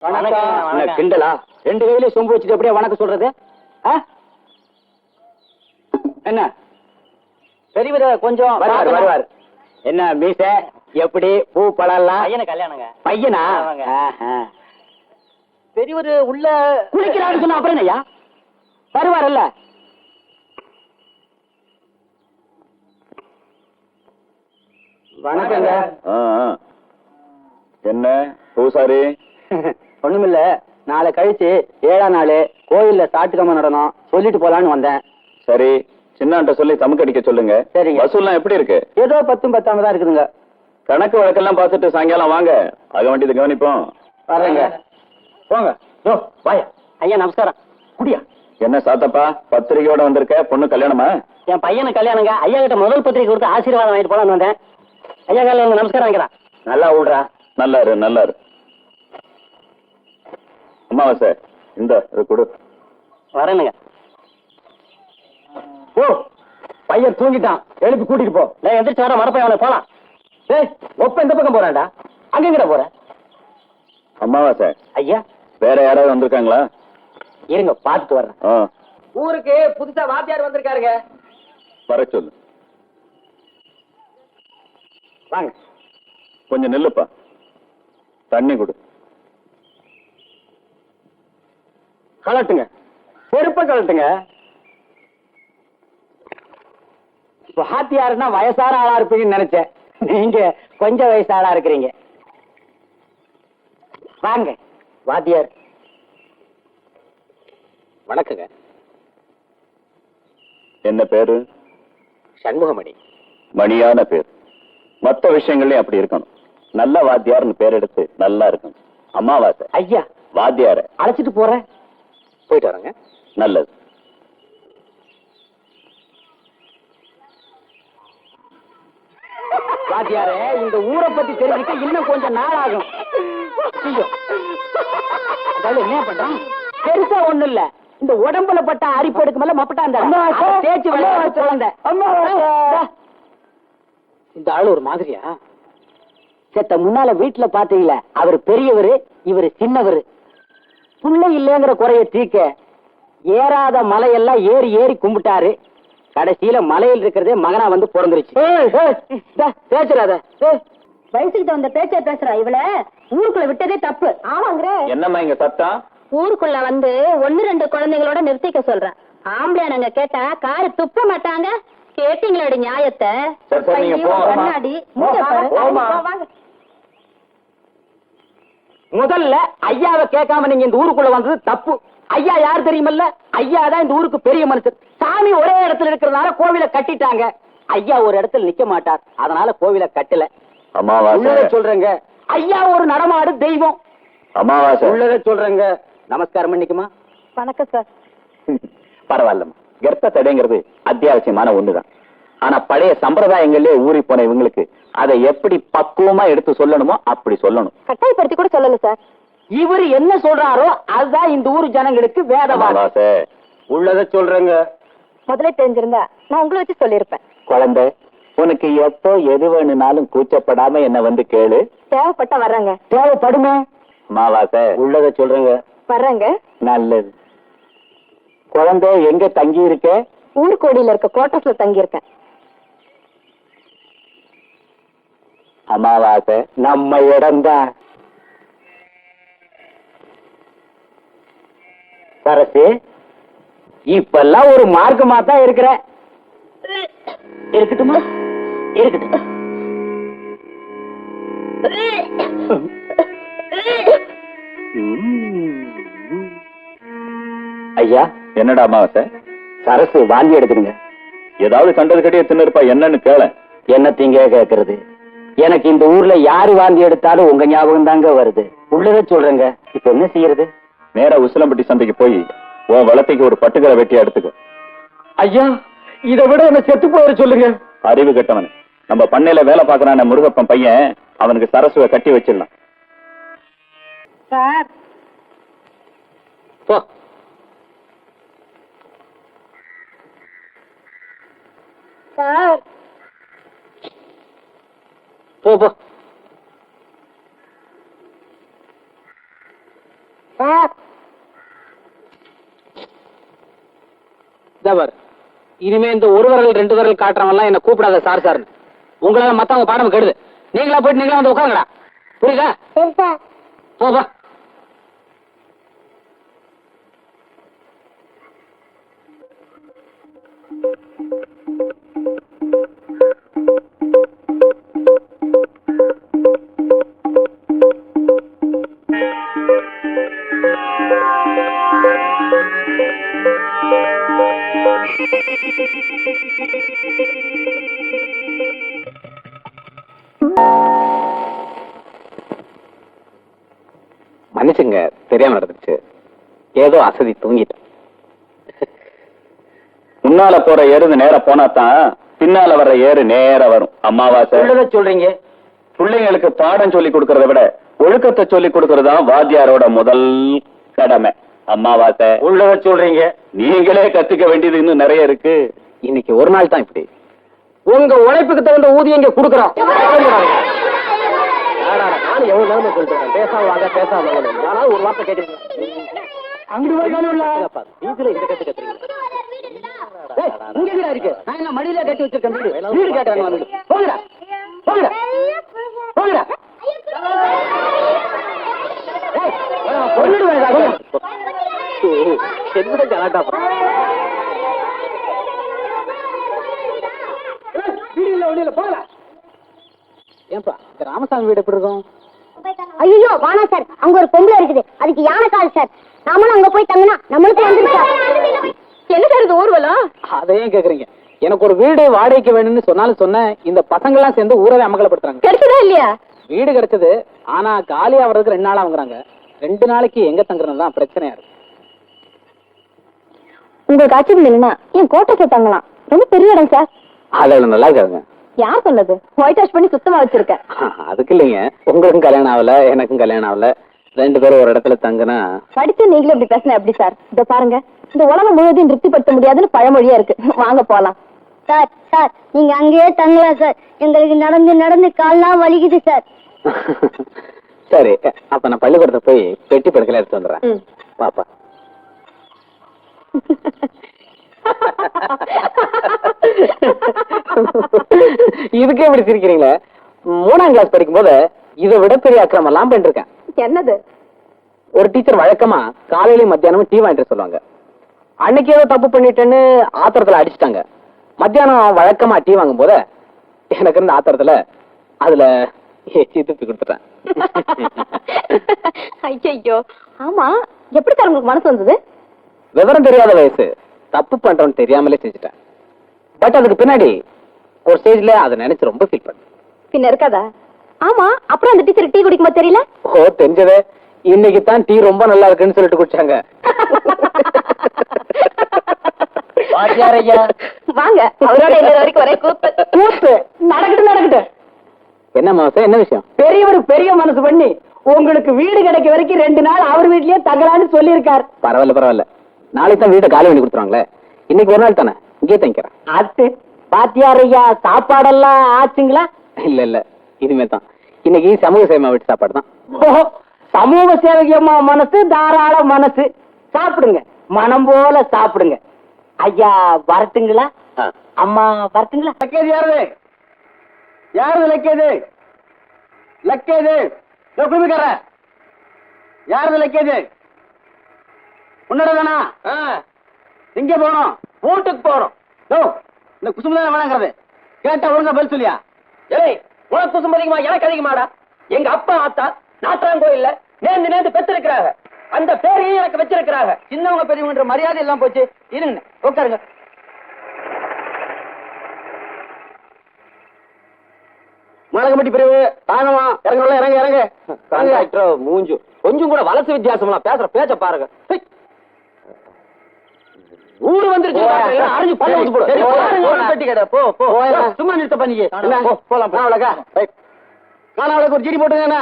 கிண்டலா? 2 கையில சொம்பு வச்சுட்டு எப்படியா வணக்கம் சொல்றது? என்ன பெரியவர கொஞ்சம் வருவார். என்ன மீச எப்படி பூ பழம்லாம்? பையனை கல்யாணங்க. பையனா? பெரியவர் உள்ள குளிக்கிறான்னு சொன்னா அப்புறம் என்னய்யா வருவாரல்ல? வணக்கங்க. என்ன பூசாரி? ஒண்ணுமில்ல, நாளை கழிச்சு 7ஆம் நாள் கோயில்ல சாட்டுக்கம்ம நடனம் சொல்லிட்டு போலான்னு வந்தேன். சரி, சின்னான்ட்ட சொல்லி சமுக்கடிக்க சொல்லுங்க. சரிங்க. வசூல்லாம் எப்படி இருக்கு? ஏதோ 10 10 தான் இருக்குதுங்க. கணக்கு வழக்கெல்லாம் பார்த்துட்டு சாயங்காலம் வாங்க, ஆக வேண்டியது கவனிப்போம். வரேங்க. போங்க. வாயா. ஐயா நமஸ்காரம். குடியா. என்ன சாத்தப்பா, பத்திரிகையோட வந்திருக்க? பொண்ணு கல்யாணமா? என் பையனு கல்யாணங்க. ஐயா கிட்ட முதல் பத்திரிகை கொடுத்து ஆசீர்வாதம் வாங்கிட்டு போலான்னு வந்தேன். ஐயா கால நமஸ்காரம் வாங்கிறான். நல்லா விடுறா. நல்லாரு நல்லாரு. அம்மாவாசை இந்த கொடு. வரேனுங்க. ஓ, பையன் தூங்கிட்டான், எழுப்பி கூட்டிட்டு போ. நான் எந்திரிச்சு வர மரப்பைய அவனை போலாம். ஒப்ப இந்த பக்கம் போறான்டா, அங்கங்கிட்ட போற. அம்மாவாசை ஐயா, வேற யாராவது வந்திருக்காங்களா? இருங்க பாத்துட்டு வர்றேன். ஊருக்கு புதுசா வாத்தியார் வந்திருக்காருங்க. வர சொல்லு. வாங்க. கொஞ்சம் நில்லுப்பா, தண்ணி கொடு. கலட்டுங்க, செருப்ப கலட்டுங்க. வாத்தியாருன்னா வயசான ஆளா இருப்பீங்கன்னு நினைச்சேன், நீங்க கொஞ்சம் வயசு ஆளா இருக்கிறீங்க. வாங்க வாத்தியார். வணக்கங்க. என்ன பேரு? சண்முகமணி. மணியான பேர். மற்ற விஷயங்கள்லயும் அப்படி இருக்கணும். நல்ல வாத்தியார்னு பேர் எடுத்து நல்லா இருக்கும். அம்மாவாசை ஐயா, வாத்தியார அழைச்சிட்டு போறேன். போயிட்டு வரேங்க. நல்லது. வாத்தியாரே, இந்த ஊரை பத்தி தெரிஞ்சுக்க இன்னும் கொஞ்சம் நாள் ஆகும். என்ன பண்றான்? பெருசா ஒண்ணு இல்ல, இந்த உடம்புல பட்ட அரிப்பு எடுக்கு மேல மப்பட்டா அந்த தேய்ச்சி குழந்தை. இந்த ஆளு ஒரு மாதிரியா? செத்த முன்னால வீட்டுல பாத்தீங்களா, அவர் பெரியவரு, இவரு சின்னவரு. புள்ளை இல்லைங்கிற குறைய தீக்க ஏறாத மலையெல்லாம் ஏறி ஏறி கும்பிட்டாரு. கடைசியில மலையில் இருக்கிறதே மகனா வந்து பிறந்துருச்சு. பேசுறாத, வயசுக்கு வந்த பேச்ச பேசுறா. இவள ஊருக்குள்ள விட்டதே தப்பு. ஆமாங்கிற. என்னம்மா இங்க சத்தம்? ஊருக்குள்ள வந்து 1 2 குழந்தைகளோட நிறுத்திக்க சொல்றேன். ஆம்பளையானங்க கேட்டா காரு துப்ப மாட்டாங்க. கேட்டீங்களோட நியாயத்தை. கண்ணாடி முதல்ல ஐயாவை கேட்காம நீங்க இந்த ஊருக்குள்ள வந்தது தப்பு. ஐயா யார் தெரியுமல்ல? ஐயா தான் இந்த ஊருக்கு பெரிய மனுஷன். சாமி ஒரே இடத்துல இருக்கிறதுனால கோவிலை கட்டிட்டாங்க. ஐயா ஒரு இடத்துல நிக்க மாட்டார், அதனால கோவிலை கட்டல. அமாவாசை சொல்றேங்க. ஐயா ஒரு நடமாடு தெய்வம். அமாவாசை உள்ளத சொல்றேங்க. நமஸ்காரம் பண்ணிக்குமா? வணக்கம் சார். பரவாயில்லம்மா. கர்ப்ப தடைங்கிறது அத்தியாவசியமான ஒண்ணுதான். ஆனா பழைய சம்பிரதாயங்களே ஊறி போன இவங்களுக்கு அதை எப்படி பக்குவமா எடுத்து சொல்லணுமோ அப்படி சொல்லணும். கட்டாயப்படுத்தி கூட சொல்லல சார். இவரு என்ன சொல்றாரோ அதுதான் இந்த ஊர் ஜனங்களுக்கு வேதவாசை. உள்ளத சொல்றேங்க. முதல்ல தெரிஞ்சிருந்தா நான் உங்களை வச்சு சொல்லிருப்பேன். குழந்தை, உனக்கு எப்போ எது வேணும்னாலும் கூச்சப்படாம என்ன வந்து கேளு. தேவைப்பட்டா வர்றேங்க. தேவைப்படுமே. அமாவாசை உள்ளத சொல்றேங்க. வர்றேங்க. நல்லது. குழந்தை எங்க தங்கி இருக்க? ஊர்கோடியில இருக்க கோட்டஸ்ல தங்கி இருக்கேன். அமாவாசை நம்ம இடம்தான். சரசு, இப்பெல்லாம் ஒரு மார்க்கமா தான் இருக்கிற. இருக்கட்டுமா? இருக்கட்டும். ஐயா, என்னடா அமாவாசை? சரசு வாந்தி எடுக்குதுங்க. ஏதாவது கண்டது கட்டிய தின்னுப்பா, என்னன்னு கேள. என்னத்தீங்க கேக்குறது? எனக்கு இந்த ஊர்ல யாரு வாந்தி எடுத்தாலும் உங்க ஞாபகம் தாங்க வருது. உள்ளத சொல்றேங்க. இப்ப என்ன செய்யறது? நேரா உசிலம்பட்டி சந்தைக்கு போய் உன் வளர்த்திக்கு ஒரு பட்டுக்கரை வெட்டியா எடுத்துக்கோ. ஐயா, இதை விட என்ன செத்து போயிட சொல்லுங்க. அறிவு கெட்டவன். நம்ம பண்ணையில வேலை பாக்குறான முருகப்பன் பையன், அவனுக்கு சரசுவை கட்டி வச்சிடலாம். சார், சார் போ போ. சார் ஜபர் இனிமே இந்த ஒரு விரல் ரெண்டு விரல் காட்டுறவெல்லாம் என்ன கூப்பிடாத சார் சார். உங்களால மத்தவங்க பாடம் கெடுது. நீங்களா போயிட்டு நீங்களா வந்து உட்காருங்கடா. புரியுதா? சரி சார். போப்பா. மன்னிச்சுங்க, தெரியாம நடந்துச்சு. ஏதோ அசதி தூங்கிட்டேன். முன்னால போற எருது நேர போனாதான் பின்னால வர்ற ஏறு நேர வரும். அம்மாவாசை சொல்றீங்க. பிள்ளைங்களுக்கு பாடம் சொல்லி கொடுக்கறத விட ஒழுக்கத்தை சொல்லி கொடுக்கறதா வாத்தியாரோட முதல் கடமை. அம்மாவாசை உள்ளத சொல்றீங்க. நீங்களே கத்துக்க வேண்டியது இன்னும் நிறைய இருக்கு. இன்னைக்கு ஒரு நாள் தான் இப்படி. உங்க உழைப்புக்கு தகுந்த ஊதியம் இங்க கொடுக்கறோம். நானும் எவ்வளவு நேரமா சொல்றேன், பேசாம வாங்க பேசாம வாங்க. யாராவது ஒரு வார்த்தை கேட்டீங்க வீட்டுல இந்த கத்து கத்துறீங்க. இங்க இருக்கு. நான் என்ன மடியில கட்டி வச்சிருக்கேன். வீடு வீடு கேட்டாங்க. போங்கடா போங்கடா போங்கடா. என்ன கலாட்டா ஏன்பா ராமசாமி வீடு எப்படி இருக்கும்? ஐயோ வானா சார், அங்க ஒரு பொம்பளை இருக்குது, அதுக்கு யானை கால் சார். நாமளும் அங்க போய் தங்கினா நம்மளுக்கு வந்துருச்சா? என்ன சார் இது ஊர்வலம்? அதையும் கேக்குறீங்க. எனக்கு ஒரு வீடு வாடகைக்கு வேணும்னு சொன்னாலும் சொன்னேன். இந்த பசங்க எல்லாம் சேர்ந்து ஊரவே அமங்கலப்படுத்துறாங்க. கிடைச்சதா இல்லையா? வீடு கிடைச்சது, ஆனா காலி ஆவறதுக்கு 2 நாள் ஆகுறாங்க. 2 நாளைக்கு எங்க தங்குறது தான் பிரச்சனையா இருக்கு. உங்களுக்கு ஆச்சரியம் இல்லைன்னா என் கோட்டை தங்கலாம். ரொம்ப பெரிய இடம் சார். அதுல நல்லா இருக்காங்க. யார் சொன்னது? ஒயிட் வாஷ் பண்ணி சுத்தமா வச்சிருக்கேன். அதுக்கு இல்லைங்க, உங்களுக்கும் கல்யாணம் ஆகல எனக்கும் கல்யாணம் ஆகல, 2 பேரும் ஒரு இடத்துல தங்குனா. படிச்சு நீங்களும் இப்படி பேசின எப்படி சார்? இதோ பாருங்க, இந்த உலகம் முழுவதையும் திருப்திப்படுத்த முடியாதுன்னு பழமொழியா இருக்கு. வாங்க போலாம். சார் சார் நீங்க அங்கேயே தங்கலாம் சார். எங்களுக்கு நடந்து நடந்து கால்லாம் வலிக்குது சார். சரி, அப்ப நான் பள்ளிக்கூடத்தை போய் பெட்டி படுக்கல எடுத்து வந்துடுறேன். பாப்பா. இதுக்கே இப்படி சிரிக்கிறீங்களே? 3ஆம் கிளாஸ் படிக்கும் போது இதை விட பெரிய அக்கிரமம் எல்லாம் பண்ணிருக்கேன். என்னது? ஒரு டீச்சர் வழக்கமா காலையிலயும் மத்தியானமும் டீ வாங்கிட்டு சொல்லுவாங்க. அன்னைக்கு ஏதோ தப்பு பண்ணிட்டேன்னு ஆத்திரத்துல அடிச்சுட்டாங்க. மத்தியானம் வழக்கமா டீ வாங்கும் போது எனக்கு இருந்த ஆத்திரத்துல அதுல ஏச்சி துப்பி கொடுத்துட்டேன். ஐயோ ஆமா, எப்படி சார் உங்களுக்கு மனசு வந்தது? விவரம் தெரியாத வயசு, தப்பு பண்றோம்னு தெரியாமலே செஞ்சுட்டேன். பட் அதுக்கு பின்னாடி ஒரு ஸ்டேஜ்ல அதை நினைச்சு ரொம்ப ஃபீல் பண்ணேன். பின்ன இருக்காதா? ஆமா, அப்புறம் அந்த டீச்சர் டீ குடிக்கும்போது தெரியல? ஓ தெரிஞ்சதே. இன்னைக்கு தான் டீ ரொம்ப நல்லா இருக்குன்னு சொல்லிட்டு குடிச்சாங்க. வாங்க, அவரோட வரைக்கும் ஒரே கூத்து நடக்கட்டும். என்ன மாசம், என்ன விஷயம்? பெரியவர் பெரிய மனசு பண்ணி உங்களுக்கு வீடு கிடைக்க வரைக்கும் 2 நாள் அவர் வீட்லயே தங்கலான்னு சொல்லி இருக்காரு. பரவாயில்ல, நாளைக்கு தான் வீட்டை காலி பண்ணி கொடுத்துருவாங்களே. இன்னைக்கு ஒரு நாள் தானே, இங்கே தங்கிக்கிறேன். அது பாத்தியார் ஐயா, சாப்பாடெல்லாம் ஆச்சுங்களா? இல்ல இனிமே தான். இன்னைக்கு சமூக சேவை வீட்டு சாப்பாடு தான். சமூக சேவையம்மா மனசு, தாராள மனசு. சாப்பிடுங்க, மனம் போல சாப்பிடுங்க. ஐயா வரட்டுங்களா? அம்மா வரட்டுங்களா? லக்கேது யாரு? யாரு லக்கேது? லக்கேது குழுமிக்கார யாரு லக்கேது? உன்னோட தானா? எங்க போனோம்? வீட்டுக்கு போறோம். இந்த குசும்பு வேணாங்கிறது கேட்டா ஒழுங்கா பதில் சொல்லியா? ஏய், உனக்கு குசும்பு அதிகமா எனக்கு அதிகமாடா? எங்க அப்பா ஆத்தா நாட்டாங்கோயில்ல நேர்ந்து பெற்றிருக்கிறாங்க. அந்த பேரையும் எனக்கு வச்சிருக்கிறாங்க. சின்னவங்க பெரியவங்க மரியாதை எல்லாம் போச்சு. இருங்க, உட்காருங்க. மலகம்பட்டி பிரிவு தானமா இறங்க. மூஞ்சு கொஞ்சம் கூட வளர்ச்சி வித்தியாசம் பேசுற பேச்ச பாருங்க. ஊரு வந்துருச்சு. சும்மா நிறுத்த பண்ணிக்க. போலாம் காணாவளுக்கு ஒரு ஜிடி போட்டுங்க.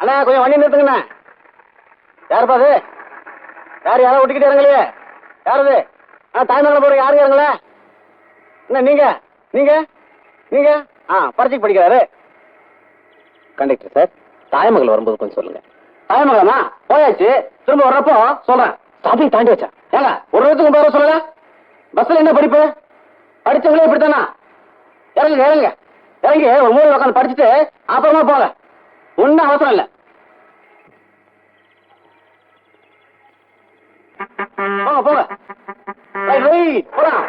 அண்ணா கொஞ்சம் வண்டி நிறுத்துங்கண்ணா. யாருப்பா அது? யாரும் ஒட்டிக்கிட்டு இறங்கலையே? யாரு? தாய்மங்கலம் போற யாரும் இறங்கல? என்ன நீங்க நீங்க நீங்க பரீட்சைக்கு படிக்கிறாரு. கண்டக்டர் சார், தாய்மகள் வரும்போது கொஞ்சம் சொல்லுங்க. தாய்மகளா போயாச்சு, திரும்ப வர்றப்போ சொல்றேன். ஸ்டாப்பிங் தாண்டி வச்சா ஏங்க ஒரு இடத்துக்கு போற சொல்லல. பஸ்ல என்ன படிப்பு? படிச்சவங்களே இப்படித்தானா? இறங்குங்க இறங்குங்க இறங்கி ஒரு மூணு உட்காந்து படிச்சுட்டு அப்புறமா போங்க. ஒன்னும் அவசரம் இல்ல. போங்க போங்க. ரைட் ரைட் போலாம்.